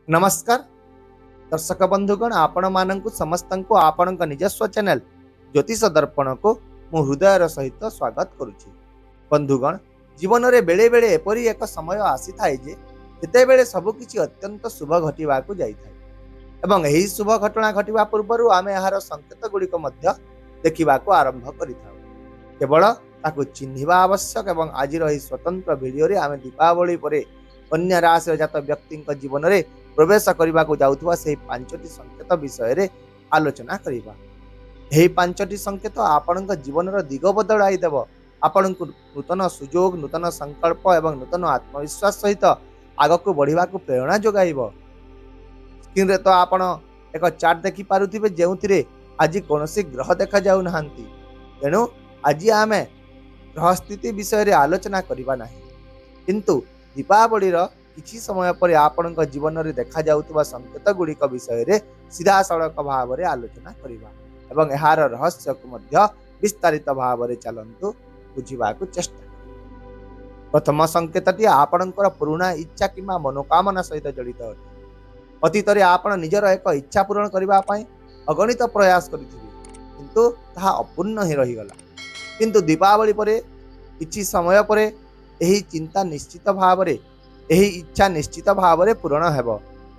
नमस्कार दर्शक बंधुगण आपण मानक समस्त को आपण निजस्व चैनल ज्योतिष दर्पण को मु हृदयर सहित स्वागत करुछि। बंधुगण जीवन रे बेले बेले एपरी एक समय आसी थाए जे जेते बेले सब किछि अत्यंत शुभ घटिबा को जाई थाए एवं एही शुभ घटना घटिबा पूर्वरु आमे एहार संकेत गुड़िक मध्य देखिबा को आरंभ करिथाउ। केवल ताकू चिन्हिबा आवश्यक एवं आजिर एही स्वतंत्र वीडियो रे आमे दीपावली परे कन्या राशि जात व्यक्ति जीवन रे प्रवेश करने को जाउथुवा से पांचटी संकेत विषय रे आलोचना करिबा। एही पांचटी संकेत आपणक जीवन रो दिग बदलाई देव, आपणक नूतन सुजोग, नूतन संकल्प एवं नूतन आत्मविश्वास सहित आगक बढ़िबा को प्रेरणा जोगाइबो। स्क्रीन रे तो आपण एक चार्ट देखि पारुथिबे जेउथिरे आज कोनोसी ग्रह देखा जाउ नहांती, तेणु आज आमे ग्रह स्थिति विषय रे आलोचना करिबा नाही, किंतु दीपावली किछि समय पर आपण जीवन में देखा जाउतबा संकेत गुड़िक विषय रे सीधा सड़क भाव में आलोचना करिबा एवं एहार रहस्य को मध्य विस्तारित भाव में चलंतु बुझिबा को चेष्टा। प्रथम संकेतटी आपणकर पुराना इच्छा किंबा मनोकामना सहित जड़ित अटे। अतीत रे आपण निजर एक इच्छा पूरण करिबा पई अगणित प्रयास करिथिबे, किंतु ताहा अपूर्ण ही रहिगला। किंतु दीपावली परे किछि समय परे एही चिंता निश्चित भाव में, एही इच्छा निश्चित भाव में पूरण हेब,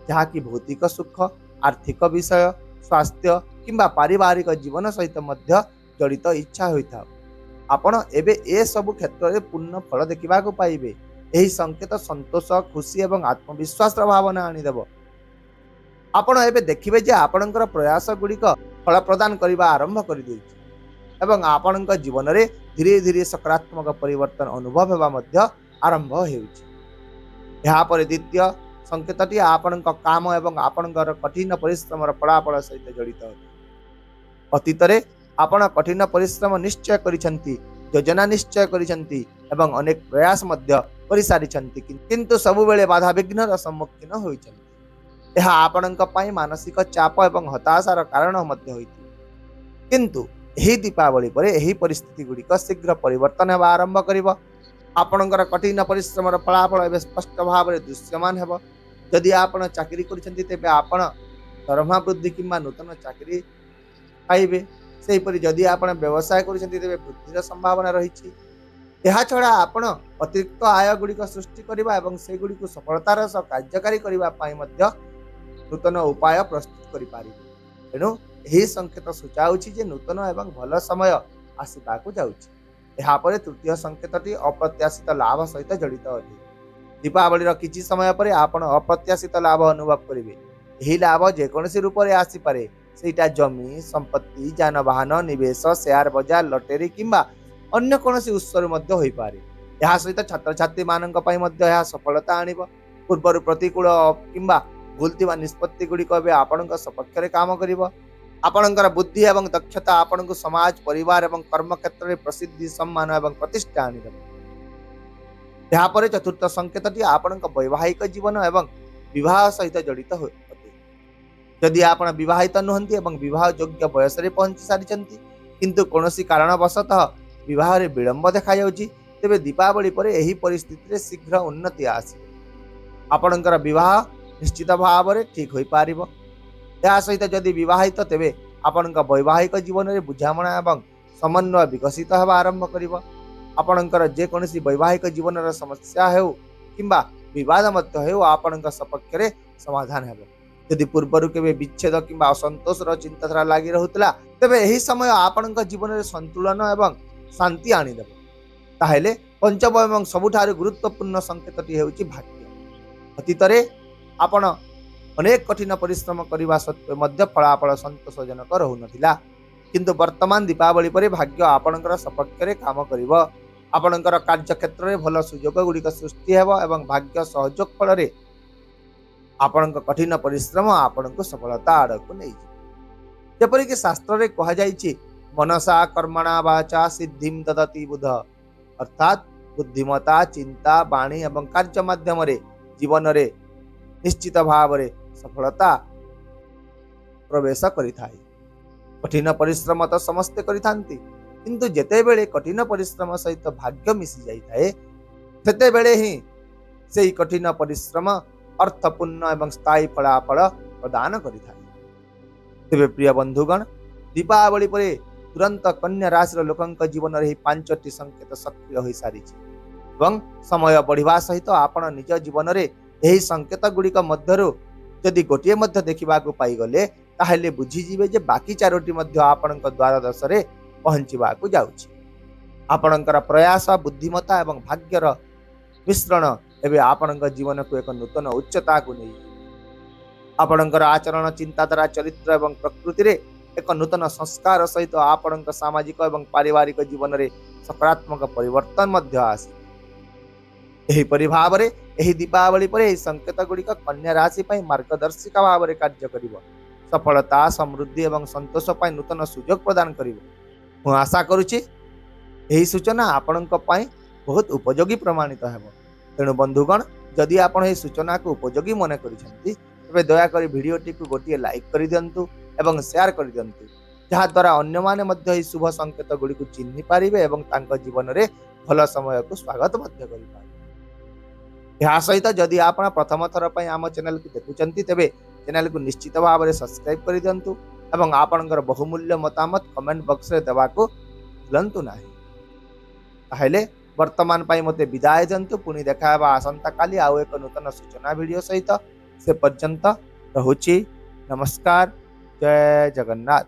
जहा कि भौतिक सुख, आर्थिक विषय, स्वास्थ्य किंबा पारिवारिक जीवन सहित मध्य जड़ित इच्छा होइथा। आपण एबे ए सब क्षेत्र में पूर्ण फल देखा पाइबे। एही संकेत संतोष, खुशी एवं आत्मविश्वास भावना आनीदेव। आपण एबे देखिबे जे आपणकर प्रयास गुड़िक फल प्रदान करने आरंभ कर देछि एवं आपणक जीवन में धीरे धीरे सकारात्मक परिवर्तन अनुभव हेबा मध्य आरंभ हेउछि। यहाँ पर द्वितीय संकेतटी आपणक काम एवं आपणकर कठिन परिश्रम फलाफल सहित जड़ित है। अतीत रे आपण कठिन परिश्रम निश्चय करिसंती, योजना निश्चय करिसंती एवं अनेक प्रयास मध्य करि सारिसंती, किंतु सब बेले बाधा विघ्नर सम्मुखीन होइसंती। यह आपणक पई मानसिक चाप एवं हताशार कारण मध्य होइति, किंतु एही दीपावली परे एही परिस्थिति गुड़िक शीघ्र परिवर्तन हेबा आरंभ करिबो। आपणकर कठिन परिश्रम फलाफल एवं स्पष्ट भाव में दृश्यमान हेब। जदि आपण चाकरी करिसंती तेबे आपण दरमा वृद्धि किंबा नूतन चाकरी पाइबे। सेहीपरि जदि आपण व्यवसाय करिसंती तेबे वृद्धिर संभावना रहिछि। एहा छड़ा आपण अतिरिक्त आय गुड़िक सृष्टि करिबा एवं से गुड़िक सफलतार सह कार्यकारी करिबा पई मध्य नूतन उपाय प्रस्तुत करि पारिबे। तेणु एही संकेत सूचाउछि जे नूतन एवं भल समय आसिबाकु जाउछि। यहाँ पर तृतीय संकेतटी अप्रत्याशित लाभ सहित जड़ित अटे। दीपावली किछि समय पर आपण अप्रत्याशित लाभ अनुभव करेंगे। यही लाभ जेकोसी रूप में आसीपे, सेटा जमी, संपत्ति, जानवाहन, निवेश, शेयर बजार, लटेरी किंबा अन्य कोनोसी उत्सर मध्य होई पारे। यह सहित छात्र छात्री मानक पई मध्य यह सफलता आनिब। पूर्वर प्रतिकूल किंबा भूलथिबा निष्पत्ति गुड़िक आपणक सपक्ष रे काम करिब। आपणकर बुद्धि एवं दक्षता आपण को समाज, परिवार एवं कर्म क्षेत्र में प्रसिद्धि, सम्मान एवं प्रतिष्ठा आनीदेव। यहाँ पर चतुर्थ संकेतटी आपणक वैवाहिक जीवन एवं विवाह सहित जड़ित होते। जदि आपण विवाहित नुहंती एवं विवाह योग्य बयस रे पहुंची सारिचंती, किंतु कोनोसी कारणवशतः विवाह रे विलंब देखा जाउची, तेबे दीपावली पर एही परिस्थिति रे शीघ्र उन्नति आसी आपणकर विवाह निश्चित भाव में ठीक होई पारिबो। या सहित जदि विवाहित तेबे आपणक वैवाहिक जीवन में बुझामणा एवं समन्वय विकसित होगा आरंभ करिबो। आपणकर जेकोसी वैवाहिक जीवन समस्या हेउ किंबा विवाद मध्य हेउ आपणक सपक्ष रे समाधान हेबो। यदि पूर्वर केबे विच्छेद किंबा असंतोष चिंताधारा लागि रहुतला, तेबे एही समय आपणक जीवन में संतुलन एवं शांति आनी देबो। ताहेले पंचम एवं सबुठारु गुरुत्वपूर्ण संकेतटी हेउची भाग्य। अतीत रे आपण अनेक कठिन परिश्रम करने सत्वे मध्य फलाफल संतोषजनक रहु नथिला, किंतु वर्तमान दीपावली पर भाग्य आपणकर सपक्ष रे काम करिवो। आपणकर कार्य क्षेत्र में भल सुजोग गुड़िक सृष्टि हेबो एवं भाग्य सहयोग फल रे आपणक कठिन परिश्रम आपणक सफलता आड़क नहीं। जेपरिक शास्त्र रे कहा जाइछि, मनसा कर्मणा वाचा सिद्धिम ददति बुध, अर्थात बुद्धिमता, चिंता, वाणी एवं कार्य माध्यम रे जीवन रे निश्चित भाव में सफलता प्रवेश करिथाय। कठिन परिश्रम तो समस्ते करिथांती, किंतु जेते बेले कठिन परिश्रम सहित भाग्य मिसी जाइथाए, सेते बेले ही सेही कठिन परिश्रम अर्थपूर्ण एवं स्थायी फलाफल प्रदान करिଥାଏ। तेबे प्रिय बंधुगण, दीपावली पर तुरंत कन्या राशि लोकंक जीवन में 5टी संकेत सक्रिय हो सारी एवं समय बढ़िया सहित आपण निज जीवन में यही संकेत गुड़िक मध्यरु जदि गोटे मध्य देखा पाईगले ताहले बुझीजिवे जे बाकी 4टी मध्य आपणक द्वार दशरे पहुंचवा जाउछि। आपणकर प्रयास, बुद्धिमत्ता एवं भाग्यर मिश्रण एवं आपणक जीवन को एक नूतन उच्चता को नहीं आपणकर आचरण, चिंताधारा, चरित्र एवं प्रकृति रे एक नूतन संस्कार सहित आपणक सामाजिक एवं पारिवारिक जीवन में सकारात्मक परिवर्तन मध्य आसी। एही परि भावरे एही दीपावली पर एही संकेत गुड़िक कन्या राशि पई मार्गदर्शिका भाव में कार्य करिवो। सफलता, समृद्धि एवं संतोष पई नूतन सुजोग प्रदान करिवो। मु आशा करुछि एही सूचना आपणक पई बहुत उपयोगी प्रमाणित हेबो। तेणु बंधुगण, जदि आपण एही सूचना को उपयोगी मन करिसेंती तबे दया करी वीडियोटी को गोटिए लाइक कर दियंतु एवं शेयर कर दियंतु, जहा द्वारा अन्य माने मध्य एही शुभ संकेत गुड़ी को चिन्हि पारिबे एवं तांको जीवन रे भल समय को स्वागत मध्य करि पारिबे। यह सहित जदि आप प्रथम थर पर आम चैनल को देखुंत तेबे चैनल को निश्चित भाव में सब्सक्राइब कर दिंतु एवं आपणकर बहुमूल्य मतामत कमेंट बॉक्स रे देवा को भूलंतु नाही। ताहले वर्तमान पाई मते विदाय दिंतु। पुणी देखा आसंता काली आउ एक नूतन सूचना वीडियो सहित। से पर्यंत रहुछि। नमस्कार। जय जगन्नाथ।